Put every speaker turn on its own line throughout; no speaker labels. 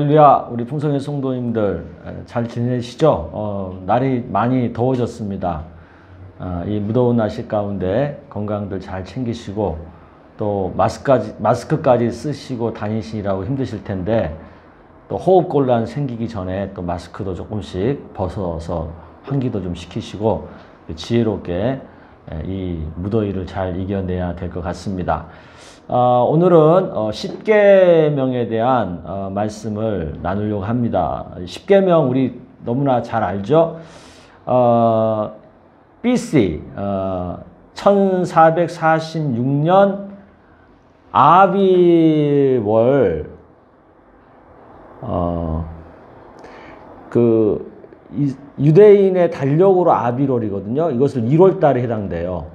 할렐루야. 우리 풍성의 성도님들 잘 지내시죠? 날이 많이 더워졌습니다. 이 무더운 날씨 가운데 건강들 잘 챙기시고 또 마스크까지 쓰시고 다니시라고 힘드실 텐데 또 호흡곤란 생기기 전에 또 마스크도 조금씩 벗어서 환기도 좀 시키시고 지혜롭게 이 무더위를 잘 이겨내야 될 것 같습니다. 오늘은 십계명에 대한 말씀을 나누려고 합니다. 십계명 우리 너무나 잘 알죠? BC 1446년 아비월 유대인의 달력으로 아비월이거든요. 이것을 1월 달에 해당돼요.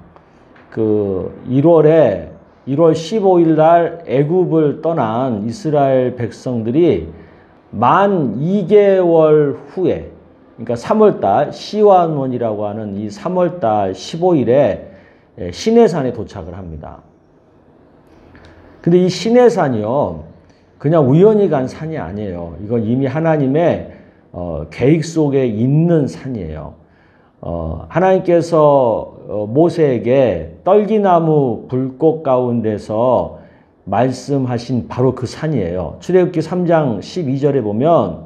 1월 15일 날 애굽을 떠난 이스라엘 백성들이 만 2개월 후에, 그러니까 3월 달 시완원이라고 하는 이 3월 달 15일에 시내산에 도착을 합니다. 근데 이 시내산이요, 그냥 우연히 간 산이 아니에요. 이건 이미 하나님의 계획 속에 있는 산이에요. 하나님께서 모세에게 떨기나무 불꽃 가운데서 말씀하신 바로 그 산이에요. 출애굽기 3장 12절에 보면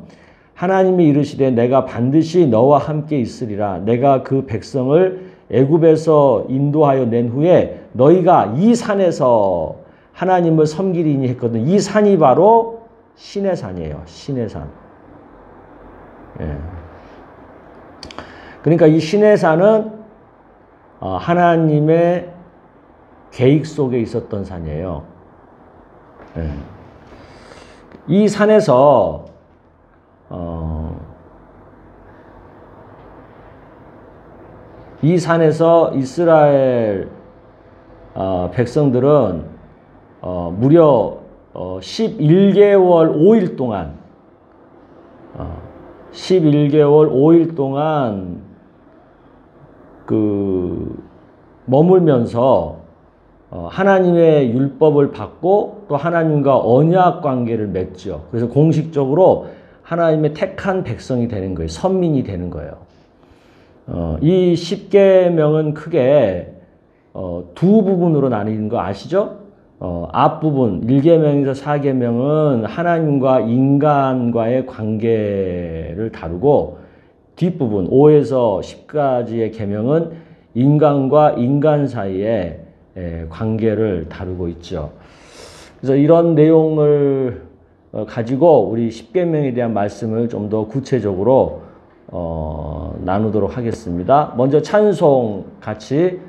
하나님이 이르시되 내가 반드시 너와 함께 있으리라. 내가 그 백성을 애굽에서 인도하여 낸 후에 너희가 이 산에서 하나님을 섬기리니 했거든. 이 산이 바로 시내산이에요. 시내산. 예. 그러니까 이 시내산은 하나님의 계획 속에 있었던 산이에요. 예. 이 산에서 이스라엘 백성들은 무려 11개월 5일 동안 11개월 5일 동안 머물면서 하나님의 율법을 받고 또 하나님과 언약 관계를 맺죠. 그래서 공식적으로 하나님의 택한 백성이 되는 거예요. 선민이 되는 거예요. 이 십계명은 크게 두 부분으로 나뉘는 거 아시죠? 앞부분 1계명에서 4계명은 하나님과 인간과의 관계를 다루고 뒷부분 5에서 10까지의 계명은 인간과 인간 사이의 관계를 다루고 있죠. 그래서 이런 내용을 가지고 우리 십계명에 대한 말씀을 좀 더 구체적으로 나누도록 하겠습니다. 먼저 찬송 같이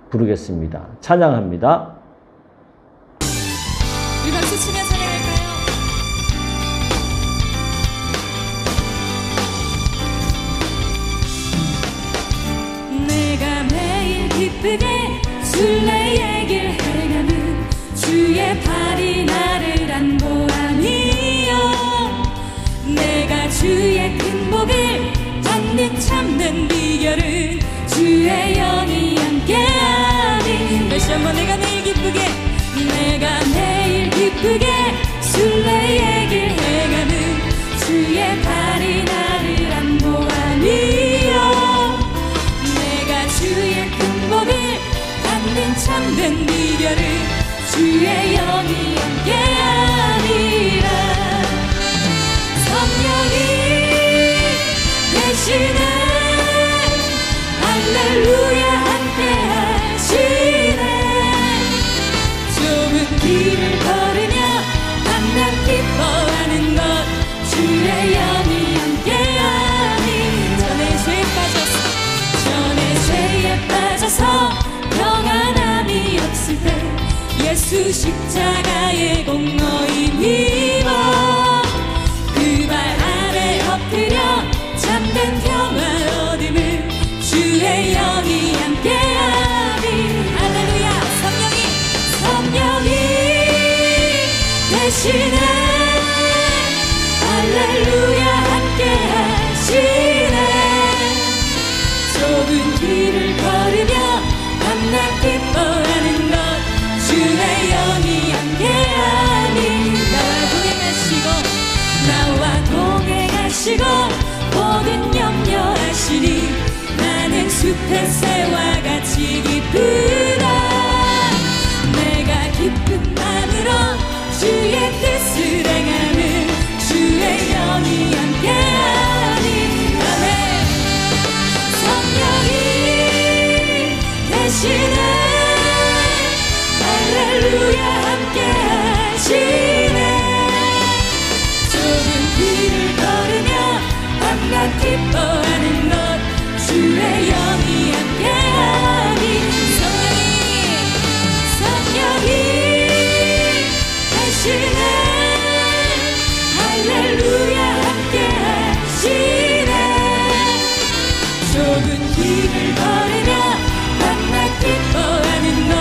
부르겠습니다. 찬양합니다.
우리 박수 치며 찬양할까요? 내가 매일 기쁘게 순례의 길 행하는 주의 팔이 나를 안보하니요. 내가 주의 큰 복을 받는 참된 비결은 주의 영이 함께하니. 다시 한번 내가 매일 기쁘게 순례의 길 행하는 주의 팔이 나를 안보하니요. 내가 주의 큰 복을 받는 참된 비결은 주의 영이 함께하니라. 성령이 대신에 할렐루야 함께하시네. 좁은 길을 걸으며 밤낮 기뻐하는 것 주의 영이 함께하니. 전에 죄에 빠져서 평안함이 없을 때 예수 십자가의 공로에 힘입어 그 발 아래 엎드려 잠든 평화 얻음은 주의 영이 함께하니. 할렐루야. 성령이 대신에 할렐루야 함께하시네. 좁은 길을 걸으며 밤낮 기뻐하는 것 주의 영이 함께하니. 나와 동행하시고 숲의 새와 같이 기쁘다. 내가 기쁜 마음으로 주의 뜻을 행하는 주의 영이 함께하니. 아멘. 성령이 대신에 할렐루야 함께하시네. 좁은 길을 걸으며 밤낮 기뻐하는 것 주의 영이 함께하니. 성령이 대신에 할렐루야 함께하시네. 좁은 길을 걸으며 밤낮 기뻐하는 것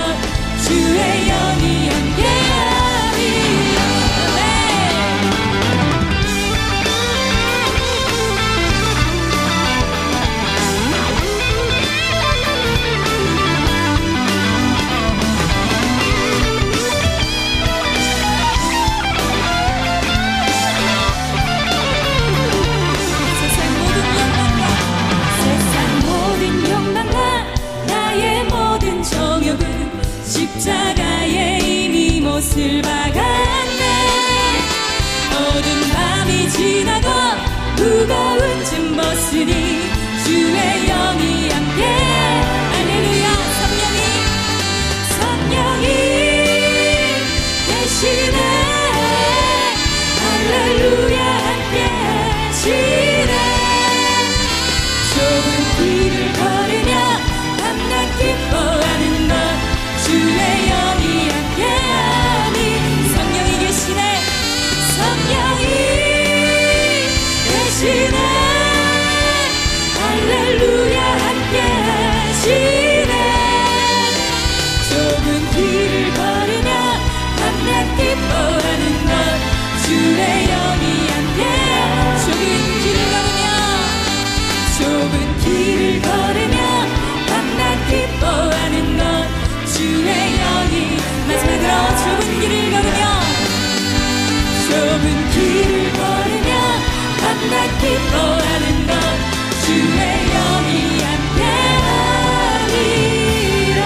주의 영이 함께하니. 세상 모든 욕망과 나의 모든 정욕은 십자가에 이미 못을 박았네. 어두운 밤이 지나고 무거운 짐 벗으니 주의 영이 함께해. 할렐루야. 성령이 대신에 할렐루야 함께하시네. 좁은 길을 걸으며 밤낮 기뻐하는 것 주의 영이 함께하니. 성령이 계시네. 성령이 대신에 할렐루야 함께하시네. 좁은 길을 걸으며 밤낮 기뻐하는 것 주의 영이 함께하니. 좁은 길을 걸으며 밤낮 기뻐하는 것 주의 영이. 마지막으로 좁은 길을 걸으며 밤낮 기뻐하는 것 주의 영이 함께하니라.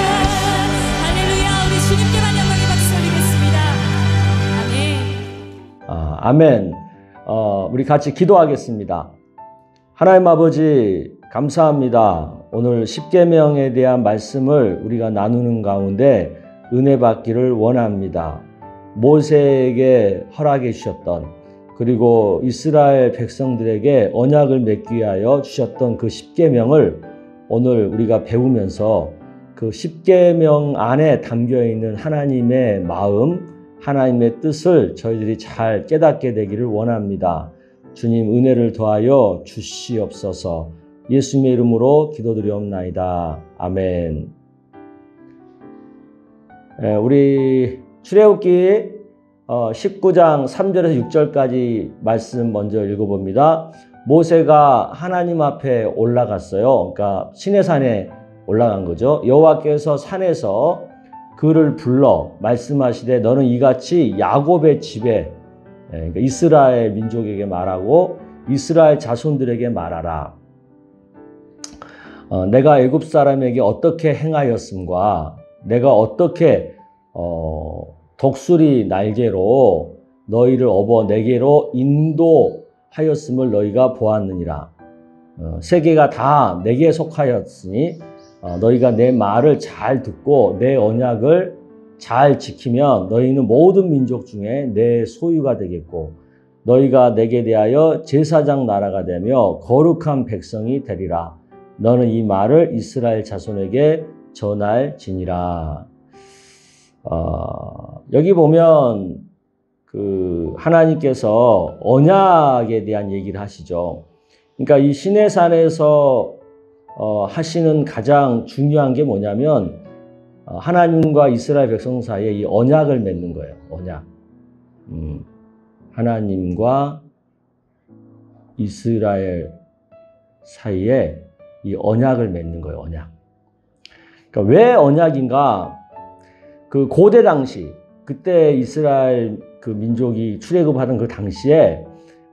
할렐루야. 우리 주님께만 영광의 박수 올리겠습니다. 아멘.
아멘. 우리 같이 기도하겠습니다. 하나님 아버지 감사합니다. 오늘 십계명에 대한 말씀을 우리가 나누는 가운데 은혜 받기를 원합니다. 모세에게 허락해 주셨던, 그리고 이스라엘 백성들에게 언약을 맺기 위하여 주셨던 그 십계명을 오늘 우리가 배우면서 그 십계명 안에 담겨 있는 하나님의 마음, 하나님의 뜻을 저희들이 잘 깨닫게 되기를 원합니다. 주님 은혜를 더하여 주시옵소서. 예수님의 이름으로 기도드리옵나이다. 아멘. 우리 출애굽기 19장 3절에서 6절까지 말씀 먼저 읽어봅니다. 모세가 하나님 앞에 올라갔어요. 그러니까 시내산에 올라간 거죠. 여호와께서 산에서 그를 불러 말씀하시되 너는 이같이 야곱의 집에, 그러니까 이스라엘 민족에게 말하고 이스라엘 자손들에게 말하라. 내가 애굽 사람에게 어떻게 행하였음과 내가 어떻게 독수리 날개로 너희를 업어 내게로 인도하였음을 너희가 보았느니라. 세계가 다 내게 속하였으니 너희가 내 말을 잘 듣고 내 언약을 잘 지키면 너희는 모든 민족 중에 내 소유가 되겠고 너희가 내게 대하여 제사장 나라가 되며 거룩한 백성이 되리라. 너는 이 말을 이스라엘 자손에게 전할지니라. 여기 보면 그 하나님께서 언약에 대한 얘기를 하시죠. 그러니까 이 시내산에서 하시는 가장 중요한 게 뭐냐면 하나님과 이스라엘 백성 사이에 이 언약을 맺는 거예요. 언약. 하나님과 이스라엘 사이에 이 언약을 맺는 거예요. 언약. 그러니까 왜 언약인가? 그 고대 당시, 그때 이스라엘 그 민족이 출애굽하던 그 당시에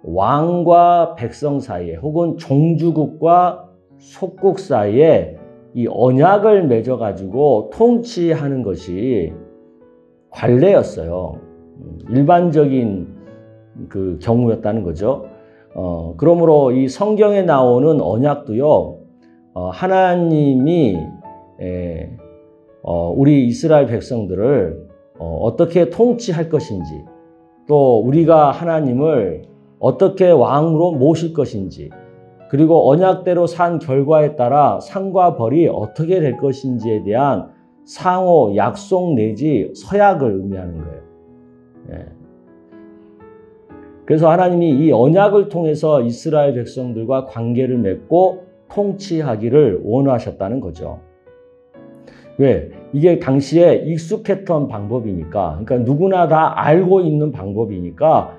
왕과 백성 사이에 혹은 종주국과 속국 사이에 이 언약을 맺어가지고 통치하는 것이 관례였어요. 일반적인 그 경우였다는 거죠. 그러므로 이 성경에 나오는 언약도요, 하나님이 우리 이스라엘 백성들을 어떻게 통치할 것인지, 또 우리가 하나님을 어떻게 왕으로 모실 것인지, 그리고 언약대로 산 결과에 따라 상과 벌이 어떻게 될 것인지에 대한 상호 약속 내지 서약을 의미하는 거예요. 예. 그래서 하나님이 이 언약을 통해서 이스라엘 백성들과 관계를 맺고 통치하기를 원하셨다는 거죠. 왜? 이게 당시에 익숙했던 방법이니까, 그러니까 누구나 다 알고 있는 방법이니까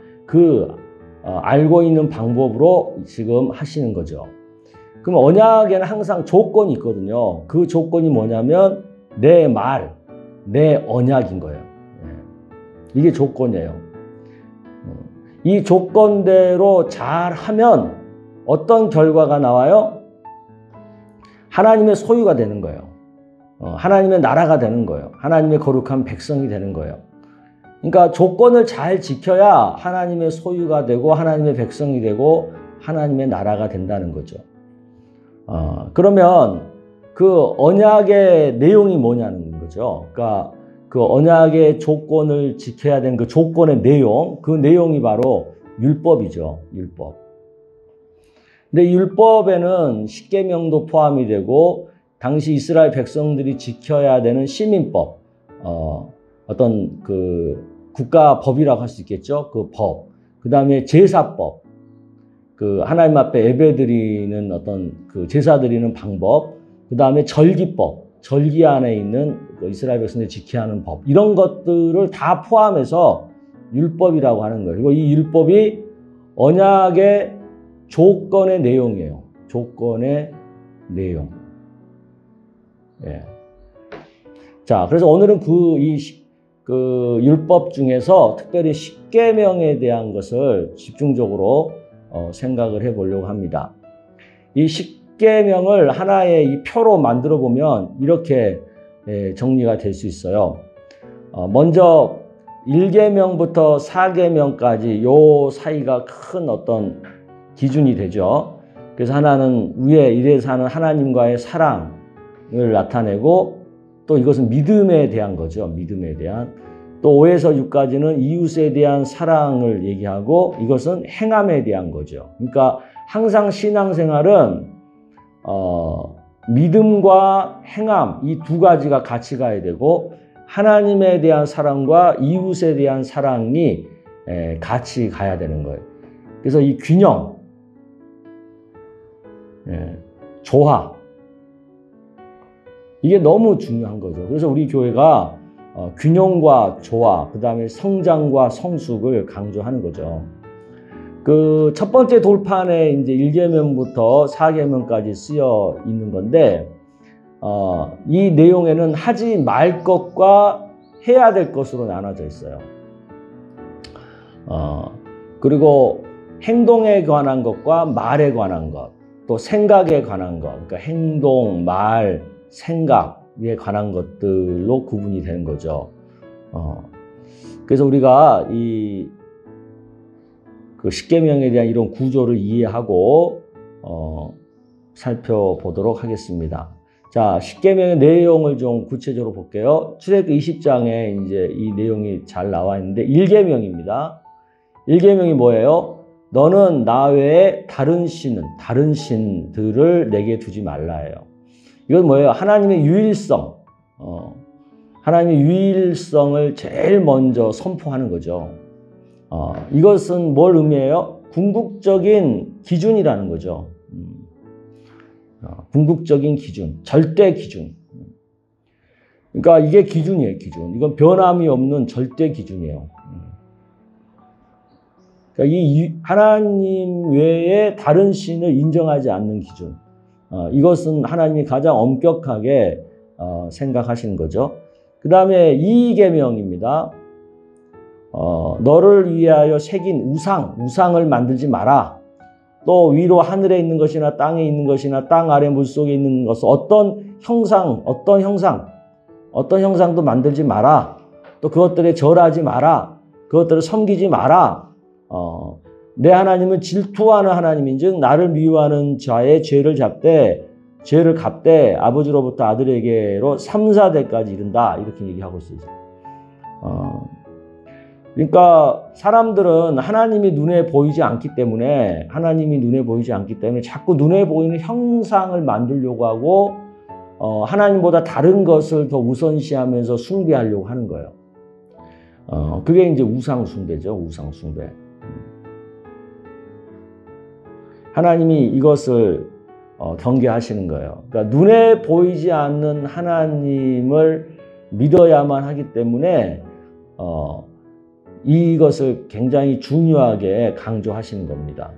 알고 있는 방법으로 지금 하시는 거죠. 그럼 언약에는 항상 조건이 있거든요. 그 조건이 뭐냐면 내 말, 내 언약인 거예요. 이게 조건이에요. 이 조건대로 잘하면 어떤 결과가 나와요? 하나님의 소유가 되는 거예요. 하나님의 나라가 되는 거예요. 하나님의 거룩한 백성이 되는 거예요. 그러니까 조건을 잘 지켜야 하나님의 소유가 되고 하나님의 백성이 되고 하나님의 나라가 된다는 거죠. 그러면 그 언약의 내용이 뭐냐는 거죠. 그러니까 그 언약의 조건을 지켜야 되는 그 조건의 내용, 그 내용이 바로 율법이죠. 율법. 근데 율법에는 십계명도 포함이 되고 당시 이스라엘 백성들이 지켜야 되는 시민법, 어떤 그 국가 법이라고 할 수 있겠죠. 그 법. 그 다음에 제사법. 그 하나님 앞에 예배드리는 어떤 그 제사 드리는 방법. 그 다음에 절기법. 절기 안에 있는 그 이스라엘 백성들이 지켜야 하는 법. 이런 것들을 다 포함해서 율법이라고 하는 거예요. 그리고 이 율법이 언약의 조건의 내용이에요. 조건의 내용. 예. 자, 그래서 오늘은 그 율법 중에서 특별히 십계명에 대한 것을 집중적으로 생각을 해보려고 합니다. 이 십계명을 하나의 이 표로 만들어 보면 이렇게 정리가 될 수 있어요. 먼저 1계명부터 4계명까지 요 사이가 큰 어떤 기준이 되죠. 그래서 하나는 위에 이래서 하는 하나님과의 사랑을 나타내고, 또 이것은 믿음에 대한 거죠. 믿음에 대한. 또 5에서 6까지는 이웃에 대한 사랑을 얘기하고, 이것은 행함에 대한 거죠. 그러니까 항상 신앙생활은 믿음과 행함, 이 두 가지가 같이 가야 되고, 하나님에 대한 사랑과 이웃에 대한 사랑이 같이 가야 되는 거예요. 그래서 이 균형, 조화, 이게 너무 중요한 거죠. 그래서 우리 교회가 균형과 조화, 그 다음에 성장과 성숙을 강조하는 거죠. 그 첫 번째 돌판에 이제 1계명부터 4계명까지 쓰여 있는 건데, 이 내용에는 하지 말 것과 해야 될 것으로 나눠져 있어요. 그리고 행동에 관한 것과 말에 관한 것, 또 생각에 관한 것, 그러니까 행동, 말, 생각에 관한 것들로 구분이 되는 거죠. 그래서 우리가 그 십계명에 대한 이런 구조를 이해하고 살펴보도록 하겠습니다. 자, 십계명의 내용을 좀 구체적으로 볼게요. 출애굽기 20장에 이제 이 내용이 잘 나와 있는데 1계명입니다. 1계명이 뭐예요? 너는 나 외에 다른 신들을 내게 두지 말라예요. 이건 뭐예요? 하나님의 유일성, 하나님의 유일성을 제일 먼저 선포하는 거죠. 이것은 뭘 의미해요? 궁극적인 기준이라는 거죠. 궁극적인 기준, 절대 기준. 그러니까 이게 기준이에요, 기준. 이건 변함이 없는 절대 기준이에요. 그러니까 이 하나님 외에 다른 신을 인정하지 않는 기준. 이것은 하나님이 가장 엄격하게 생각하시는 거죠. 그 다음에 2계명입니다. 너를 위하여 새긴 우상을 만들지 마라. 또 위로 하늘에 있는 것이나 땅에 있는 것이나 땅 아래 물속에 있는 것은 어떤 형상도 만들지 마라. 또 그것들에 절하지 마라. 그것들을 섬기지 마라. 내 하나님은 질투하는 하나님인즉 나를 미워하는 자의 죄를 갚되 아버지로부터 아들에게로 3, 4대까지 이른다. 이렇게 얘기하고 있어요. 그러니까 사람들은 하나님이 눈에 보이지 않기 때문에 자꾸 눈에 보이는 형상을 만들려고 하고 하나님보다 다른 것을 더 우선시하면서 숭배하려고 하는 거예요. 그게 이제 우상숭배죠. 우상숭배. 하나님이 이것을 경계하시는 거예요. 그러니까 눈에 보이지 않는 하나님을 믿어야만 하기 때문에 이것을 굉장히 중요하게 강조하시는 겁니다.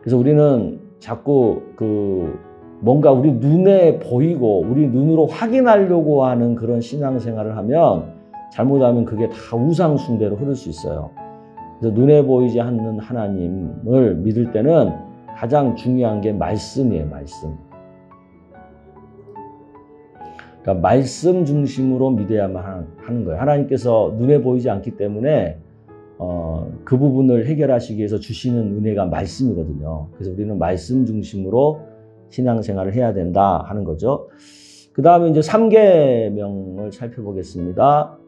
그래서 우리는 자꾸 뭔가 우리 눈에 보이고 우리 눈으로 확인하려고 하는 그런 신앙생활을 하면 잘못하면 그게 다 우상숭배로 흐를 수 있어요. 그래서 눈에 보이지 않는 하나님을 믿을 때는 가장 중요한 게 말씀이에요. 말씀. 그러니까 말씀 중심으로 믿어야만 하는 거예요. 하나님께서 눈에 보이지 않기 때문에 그 부분을 해결하시기 위해서 주시는 은혜가 말씀이거든요. 그래서 우리는 말씀 중심으로 신앙생활을 해야 된다 하는 거죠. 그 다음에 이제 3계명을 살펴보겠습니다.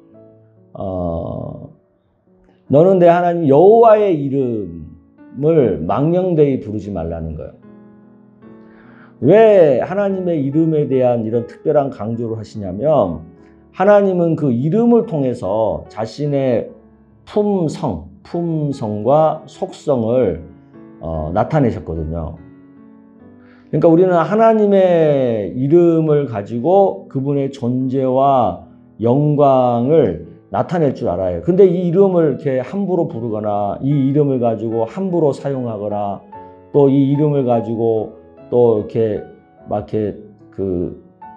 너는 내 하나님 여호와의 이름을 망령되이 부르지 말라는 거예요. 왜 하나님의 이름에 대한 이런 특별한 강조를 하시냐면 하나님은 그 이름을 통해서 자신의 품성과 속성을 나타내셨거든요. 그러니까 우리는 하나님의 이름을 가지고 그분의 존재와 영광을 나타낼 줄 알아요. 근데 이 이름을 이렇게 함부로 부르거나 이 이름을 가지고 함부로 사용하거나 또 이 이름을 가지고 또 이렇게 막 이렇게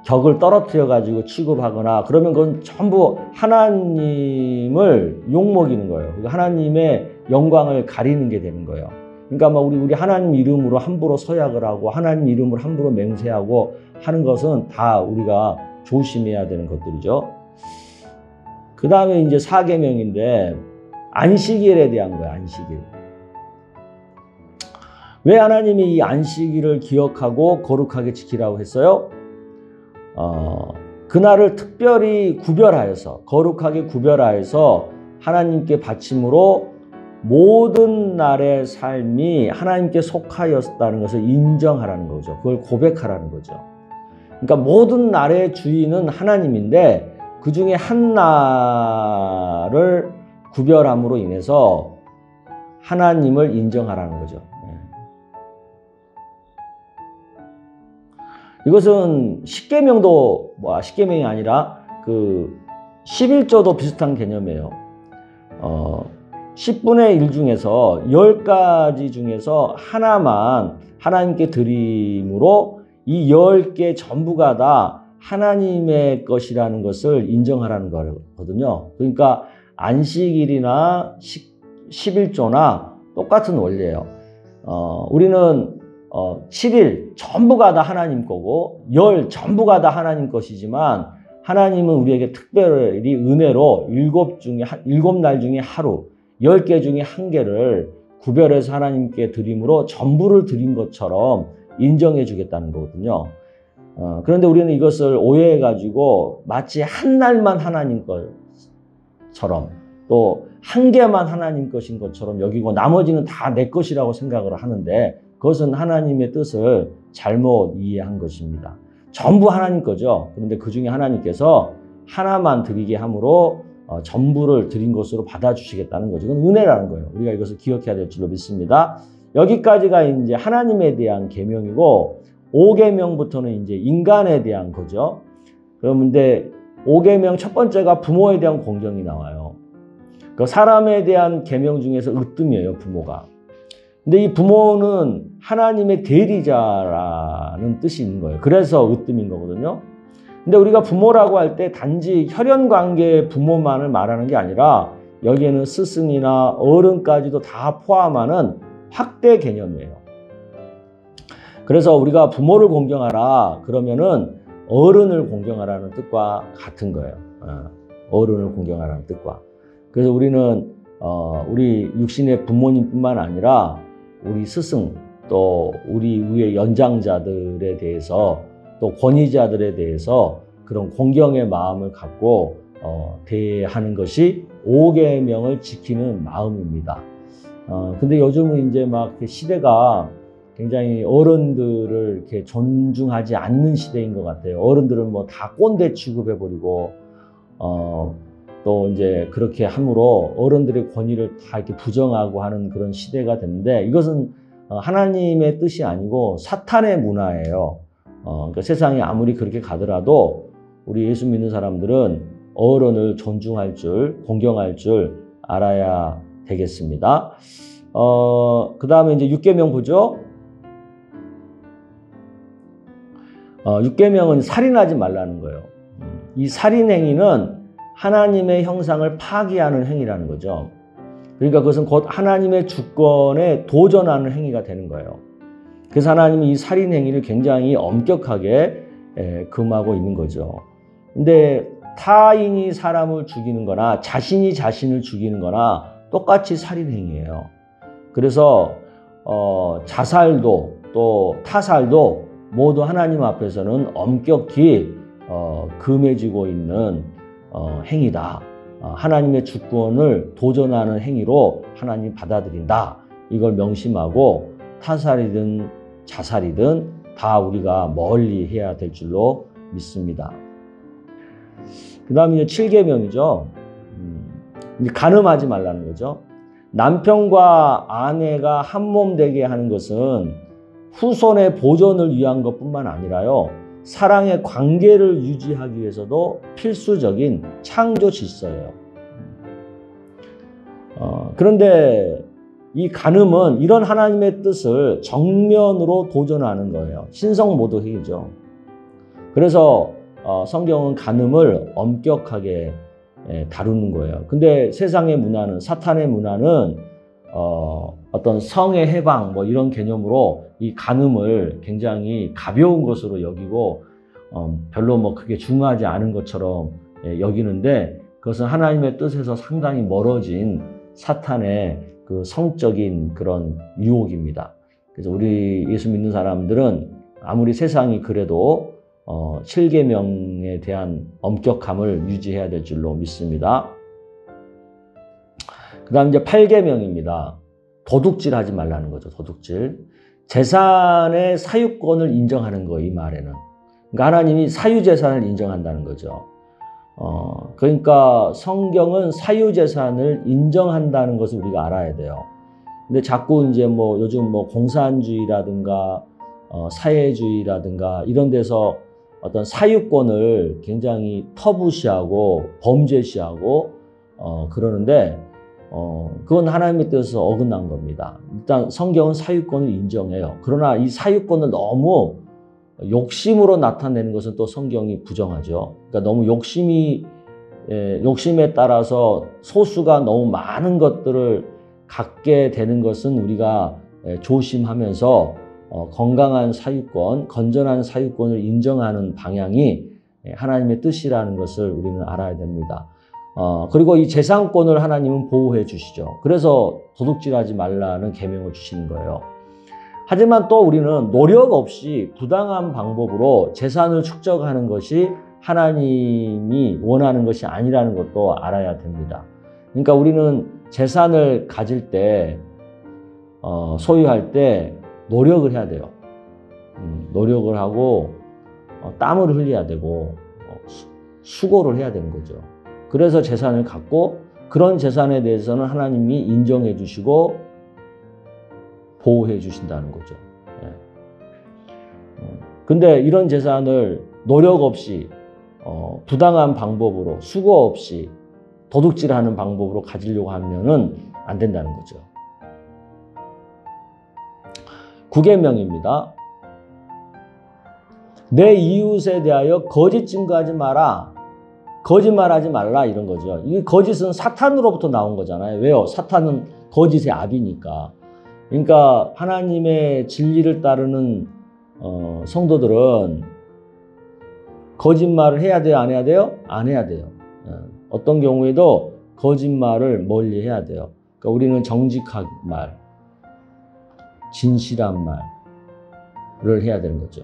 격을 떨어뜨려 가지고 취급하거나 그러면 그건 전부 하나님을 욕먹이는 거예요. 하나님의 영광을 가리는 게 되는 거예요. 그러니까 막 우리 하나님 이름으로 함부로 서약을 하고 하나님 이름으로 함부로 맹세하고 하는 것은 다 우리가 조심해야 되는 것들이죠. 그 다음에 이제 4계명인데 안식일에 대한 거예요. 안식일. 왜 하나님이 이 안식일을 기억하고 거룩하게 지키라고 했어요? 그날을 특별히 구별하여서 거룩하게 구별하여서 하나님께 바침으로 모든 날의 삶이 하나님께 속하였다는 것을 인정하라는 거죠. 그걸 고백하라는 거죠. 그러니까 모든 날의 주인은 하나님인데 그 중에 한 날을 구별함으로 인해서 하나님을 인정하라는 거죠. 이것은 10계명도 10계명이 아니라 11조도 비슷한 개념이에요. 10분의 1 중에서 10가지 중에서 하나만 하나님께 드림으로 이 10개 전부가 다 하나님의 것이라는 것을 인정하라는 거거든요. 그러니까 안식일이나 11조나 똑같은 원리예요. 우리는 7일 전부가 다 하나님 거고 10 전부가 다 하나님 것이지만 하나님은 우리에게 특별히 은혜로 7날 중에 하루 10개 중에 1개를 구별해서 하나님께 드림으로 전부를 드린 것처럼 인정해 주겠다는 거거든요. 그런데 우리는 이것을 오해해 가지고 마치 한 날만 하나님 것처럼 또 1개만 하나님 것인 것처럼 여기고 나머지는 다 내 것이라고 생각을 하는데 그것은 하나님의 뜻을 잘못 이해한 것입니다. 전부 하나님 거죠. 그런데 그 중에 하나님께서 하나만 드리게 함으로 전부를 드린 것으로 받아주시겠다는 거죠. 그건 은혜라는 거예요. 우리가 이것을 기억해야 될 줄로 믿습니다. 여기까지가 이제 하나님에 대한 계명이고 5계명부터는 이제 인간에 대한 거죠. 그런데 5계명 첫 번째가 부모에 대한 공경이 나와요. 그 사람에 대한 계명 중에서 으뜸이에요, 부모가. 근데 이 부모는 하나님의 대리자라는 뜻이 있는 거예요. 그래서 으뜸인 거거든요. 근데 우리가 부모라고 할 때 단지 혈연 관계의 부모만을 말하는 게 아니라 여기에는 스승이나 어른까지도 다 포함하는 확대 개념이에요. 그래서 우리가 부모를 공경하라 그러면은 어른을 공경하라는 뜻과 같은 거예요. 어른을 공경하라는 뜻과. 그래서 우리는 우리 육신의 부모님뿐만 아니라 우리 스승 또 우리 위의 연장자들에 대해서 또 권위자들에 대해서 그런 공경의 마음을 갖고 대하는 것이 5계명을 지키는 마음입니다. 근데 요즘은 이제 막 시대가 굉장히 어른들을 이렇게 존중하지 않는 시대인 것 같아요. 어른들을 뭐 다 꼰대 취급해버리고, 또 이제 그렇게 함으로 어른들의 권위를 다 이렇게 부정하고 하는 그런 시대가 됐는데, 이것은 하나님의 뜻이 아니고 사탄의 문화예요. 그러니까 세상이 아무리 그렇게 가더라도 우리 예수 믿는 사람들은 어른을 존중할 줄, 공경할 줄 알아야 되겠습니다. 그 다음에 이제 6계명 보죠. 6계명은 살인하지 말라는 거예요. 이 살인 행위는 하나님의 형상을 파기하는 행위라는 거죠. 그러니까 그것은 곧 하나님의 주권에 도전하는 행위가 되는 거예요. 그래서 하나님이 이 살인 행위를 굉장히 엄격하게 금하고 있는 거죠. 근데 타인이 사람을 죽이는 거나 자신이 자신을 죽이는 거나 똑같이 살인 행위예요. 그래서 자살도 또 타살도 모두 하나님 앞에서는 엄격히 금해지고 있는 행위다. 하나님의 주권을 도전하는 행위로 하나님 받아들인다. 이걸 명심하고 타살이든 자살이든 다 우리가 멀리 해야 될 줄로 믿습니다. 그 다음에 7계명이죠. 간음하지 말라는 거죠. 남편과 아내가 한 몸 되게 하는 것은 후손의 보존을 위한 것뿐만 아니라요, 사랑의 관계를 유지하기 위해서도 필수적인 창조 질서예요. 그런데 이 간음은 이런 하나님의 뜻을 정면으로 도전하는 거예요. 신성모독행위죠. 그래서 성경은 간음을 엄격하게 다루는 거예요. 근데 세상의 문화는, 사탄의 문화는 어떤 성의 해방 뭐 이런 개념으로 이 간음을 굉장히 가벼운 것으로 여기고 별로 뭐 그게 중요하지 않은 것처럼 여기는데, 그것은 하나님의 뜻에서 상당히 멀어진 사탄의 그 성적인 그런 유혹입니다. 그래서 우리 예수 믿는 사람들은 아무리 세상이 그래도 7계명에 대한 엄격함을 유지해야 될 줄로 믿습니다. 그 다음 이제 8계명입니다. 도둑질하지 말라는 거죠. 도둑질. 재산의 사유권을 인정하는 거예요. 이 말에는. 그러니까 하나님이 사유재산을 인정한다는 거죠. 그러니까 성경은 사유재산을 인정한다는 것을 우리가 알아야 돼요. 근데 자꾸 이제 뭐 요즘 뭐 공산주의라든가 사회주의라든가 이런 데서 어떤 사유권을 굉장히 터부시하고 범죄시하고 그러는데 그건 하나님의 뜻에서 어긋난 겁니다. 일단 성경은 사유권을 인정해요. 그러나 이 사유권을 너무 욕심으로 나타내는 것은 또 성경이 부정하죠. 그러니까 너무 욕심에 따라서 소수가 너무 많은 것들을 갖게 되는 것은 우리가 조심하면서 건강한 사유권, 건전한 사유권을 인정하는 방향이 하나님의 뜻이라는 것을 우리는 알아야 됩니다. 그리고 이 재산권을 하나님은 보호해 주시죠. 그래서 도둑질하지 말라는 계명을 주시는 거예요. 하지만 또 우리는 노력 없이 부당한 방법으로 재산을 축적하는 것이 하나님이 원하는 것이 아니라는 것도 알아야 됩니다. 그러니까 우리는 재산을 가질 때, 소유할 때 노력을 해야 돼요. 노력을 하고 땀을 흘려야 되고 수고를 해야 되는 거죠. 그래서 재산을 갖고 그런 재산에 대해서는 하나님이 인정해 주시고 보호해 주신다는 거죠. 근데 이런 재산을 노력 없이 부당한 방법으로 수고 없이 도둑질하는 방법으로 가지려고 하면은 안 된다는 거죠. 9계명입니다. 내 이웃에 대하여 거짓 증거하지 마라. 거짓말하지 말라 이런 거죠. 이 거짓은 사탄으로부터 나온 거잖아요. 왜요? 사탄은 거짓의 아비니까. 그러니까 하나님의 진리를 따르는 성도들은 거짓말을 해야 돼요? 안 해야 돼요? 안 해야 돼요. 어떤 경우에도 거짓말을 멀리 해야 돼요. 그러니까 우리는 정직한 말, 진실한 말을 해야 되는 거죠.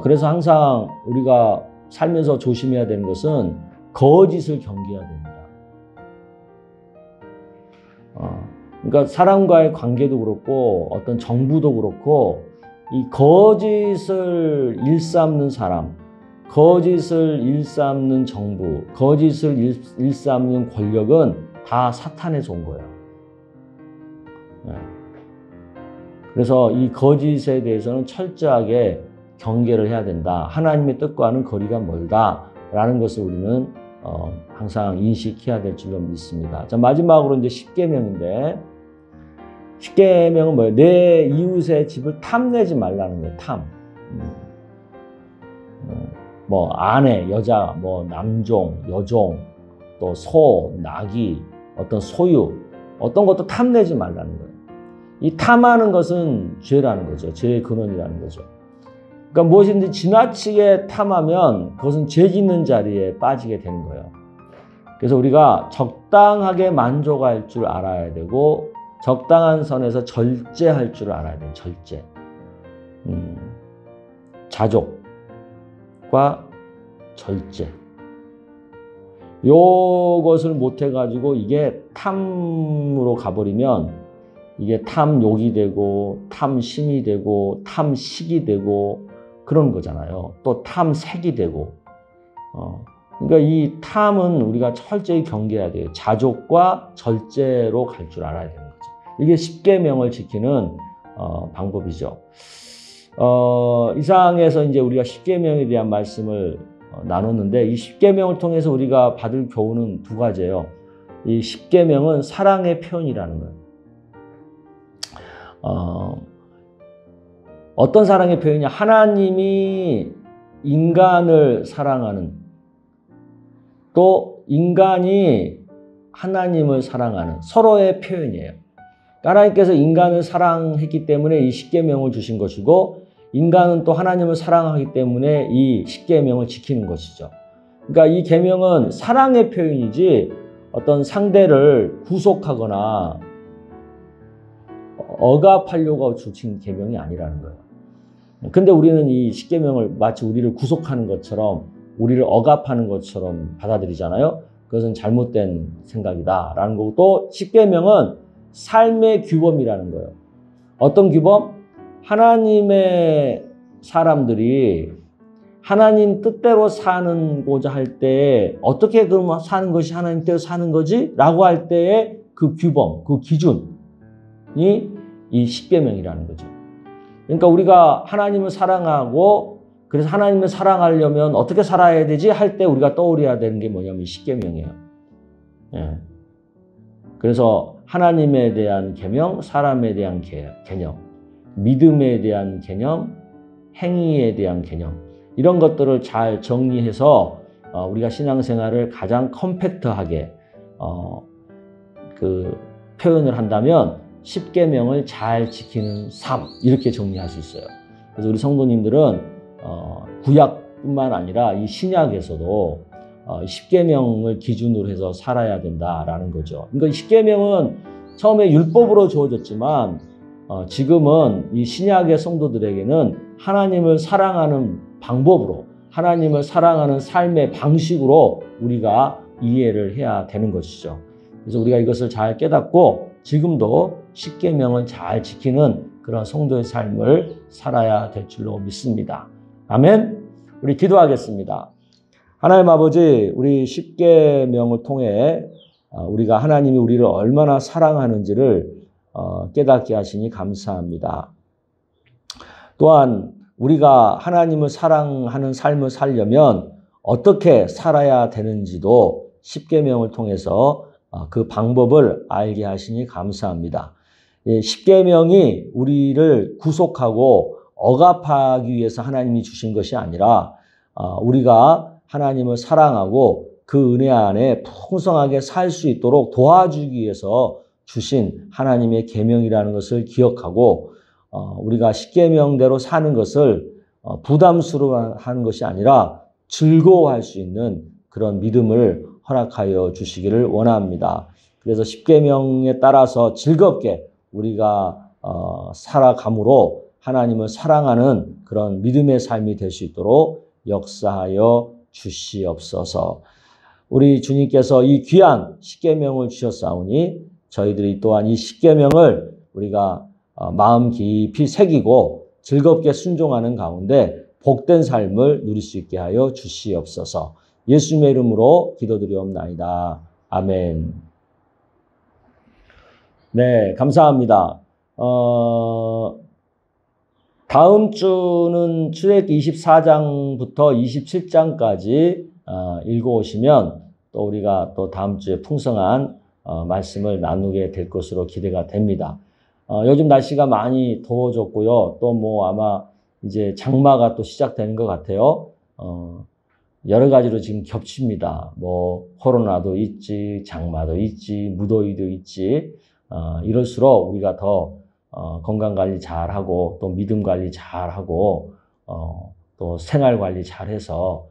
그래서 항상 우리가 살면서 조심해야 되는 것은 거짓을 경계해야 됩니다. 그러니까 사람과의 관계도 그렇고 어떤 정부도 그렇고 이 거짓을 일삼는 사람, 거짓을 일삼는 정부, 거짓을 일삼는 권력은 다 사탄에서 온 거예요. 그래서 이 거짓에 대해서는 철저하게 경계를 해야 된다. 하나님의 뜻과는 거리가 멀다라는 것을 우리는 항상 인식해야 될 줄로 믿습니다. 자, 마지막으로 이제 10계명인데 10계명은 뭐예요? 내 이웃의 집을 탐내지 말라는 거예요. 탐. 뭐 아내, 여자, 뭐 남종, 여종, 또 소, 나귀, 어떤 소유, 어떤 것도 탐내지 말라는 거예요. 이 탐하는 것은 죄라는 거죠. 죄의 근원이라는 거죠. 그러니까 무엇인지 지나치게 탐하면 그것은 죄 짓는 자리에 빠지게 되는 거예요. 그래서 우리가 적당하게 만족할 줄 알아야 되고 적당한 선에서 절제할 줄 알아야 돼요. 절제. 자족과 절제. 요것을 못해가지고 이게 탐으로 가버리면 이게 탐욕이 되고 탐심이 되고 탐식이 되고 그런 거잖아요. 또 탐색이 되고. 그러니까 이 탐은 우리가 철저히 경계해야 돼요. 자족과 절제로 갈 줄 알아야 되는 거죠. 이게 10계명을 지키는 방법이죠. 이상에서 이제 우리가 10계명에 대한 말씀을 나눴는데 이 10계명을 통해서 우리가 받을 교훈은 두 가지예요. 이 10계명은 사랑의 표현이라는 거예요. 어떤 사랑의 표현이냐? 하나님이 인간을 사랑하는, 또 인간이 하나님을 사랑하는 서로의 표현이에요. 하나님께서 인간을 사랑했기 때문에 이 10계명을 주신 것이고 인간은 또 하나님을 사랑하기 때문에 이 10계명을 지키는 것이죠. 그러니까 이 계명은 사랑의 표현이지 어떤 상대를 구속하거나 억압하려고 주신 계명이 아니라는 거예요. 근데 우리는 이 10계명을 마치 우리를 구속하는 것처럼 우리를 억압하는 것처럼 받아들이잖아요. 그것은 잘못된 생각이다라는 거고, 또 10계명은 삶의 규범이라는 거예요. 어떤 규범? 하나님의 사람들이 하나님 뜻대로 사는고자 할 때 어떻게 그럼 사는 것이 하나님 뜻대로 사는 거지? 라고 할 때의 그 규범, 그 기준이 이 10계명이라는 거죠. 그러니까 우리가 하나님을 사랑하고 그래서 하나님을 사랑하려면 어떻게 살아야 되지? 할 때 우리가 떠올려야 되는 게 뭐냐면 10계명이에요. 예. 그래서 하나님에 대한 계명, 사람에 대한 개념, 믿음에 대한 개념, 행위에 대한 개념, 이런 것들을 잘 정리해서 우리가 신앙생활을 가장 컴팩트하게 표현을 한다면 10계명을 잘 지키는 삶, 이렇게 정리할 수 있어요. 그래서 우리 성도님들은 구약뿐만 아니라 이 신약에서도 10계명을 기준으로 해서 살아야 된다라는 거죠. 그러니까 10계명은 처음에 율법으로 주어졌지만 지금은 이 신약의 성도들에게는 하나님을 사랑하는 방법으로, 하나님을 사랑하는 삶의 방식으로 우리가 이해를 해야 되는 것이죠. 그래서 우리가 이것을 잘 깨닫고 지금도 10계명을 잘 지키는 그런 성도의 삶을 살아야 될 줄로 믿습니다. 아멘. 우리 기도하겠습니다. 하나님 아버지, 우리 10계명을 통해 우리가 하나님이 우리를 얼마나 사랑하는지를 깨닫게 하시니 감사합니다. 또한 우리가 하나님을 사랑하는 삶을 살려면 어떻게 살아야 되는지도 10계명을 통해서 그 방법을 알게 하시니 감사합니다. 10계명이 우리를 구속하고 억압하기 위해서 하나님이 주신 것이 아니라 우리가 하나님을 사랑하고 그 은혜 안에 풍성하게 살 수 있도록 도와주기 위해서 주신 하나님의 계명이라는 것을 기억하고 우리가 십계명대로 사는 것을 부담스러워하는 것이 아니라 즐거워할 수 있는 그런 믿음을 허락하여 주시기를 원합니다. 그래서 십계명에 따라서 즐겁게 우리가 살아감으로 하나님을 사랑하는 그런 믿음의 삶이 될 수 있도록 역사하여 주시옵소서. 우리 주님께서 이 귀한 십계명을 주셨사오니 저희들이 또한 이 십계명을 우리가 마음 깊이 새기고 즐겁게 순종하는 가운데 복된 삶을 누릴 수 있게 하여 주시옵소서. 예수님의 이름으로 기도드리옵나이다. 아멘. 네, 감사합니다. 다음 주는 출애굽기 24장부터 27장까지 읽어오시면 또 우리가 또 다음 주에 풍성한 말씀을 나누게 될 것으로 기대가 됩니다. 요즘 날씨가 많이 더워졌고요. 또 뭐 아마 이제 장마가 또 시작되는 것 같아요. 여러 가지로 지금 겹칩니다. 뭐 코로나도 있지, 장마도 있지, 무더위도 있지. 이럴수록 우리가 더 건강관리 잘하고 또 믿음관리 잘하고 또 생활관리 잘해서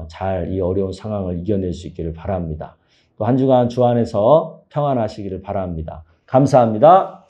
잘 이 어려운 상황을 이겨낼 수 있기를 바랍니다. 또 한 주간 주 안에서 평안하시기를 바랍니다. 감사합니다.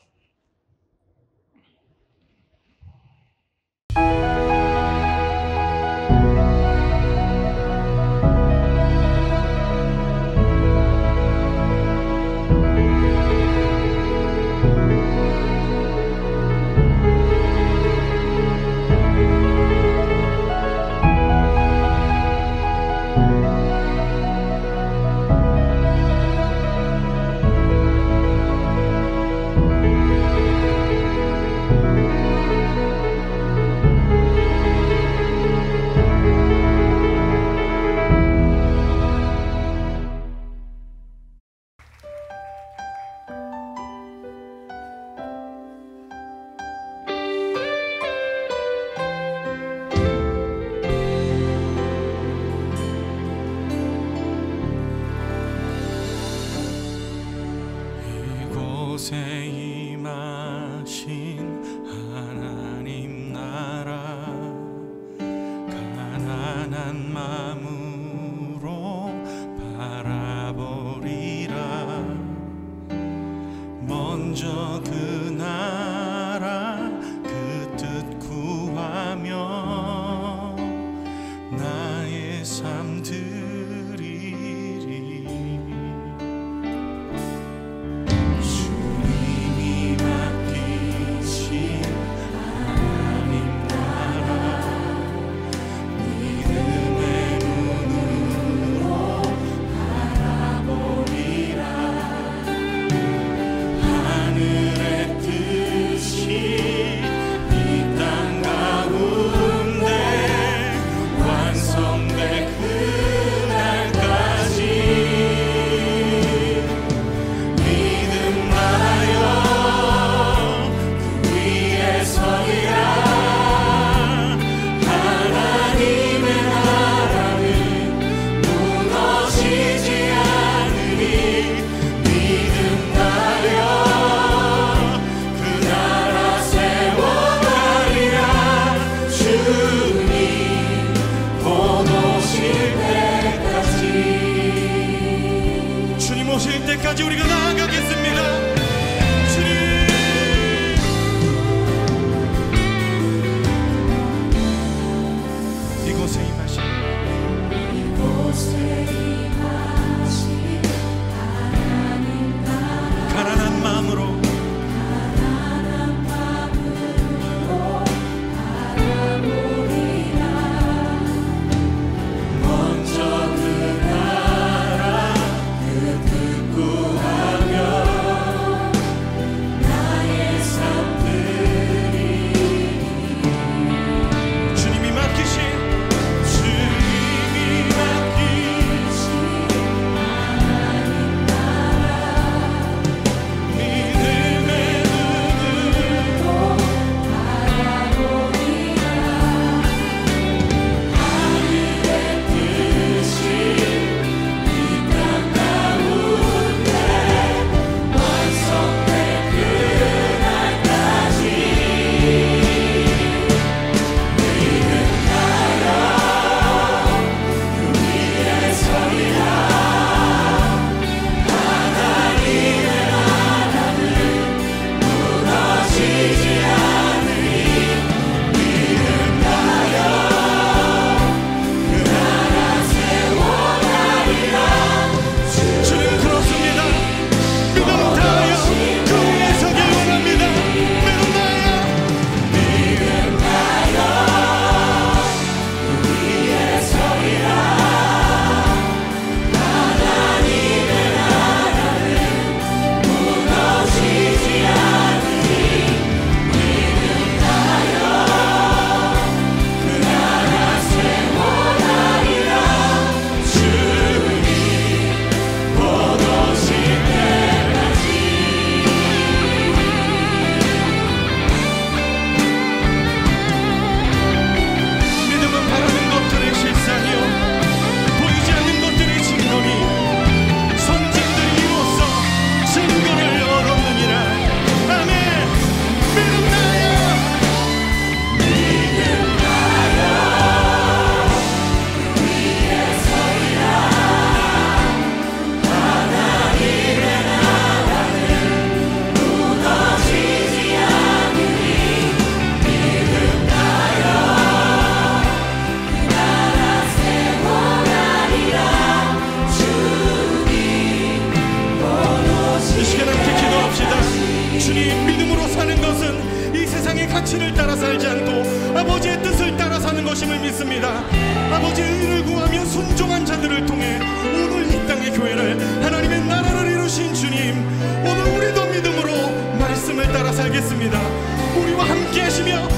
따라 살지 않고 아버지의 뜻을 따라 사는 것임을 믿습니다. 아버지의 의를 구하며 순종한 자들을 통해 오늘 이 땅의 교회를 하나님의 나라를 이루신 주님, 오늘 우리도 믿음으로 말씀을 따라 살겠습니다. 우리와 함께 하시며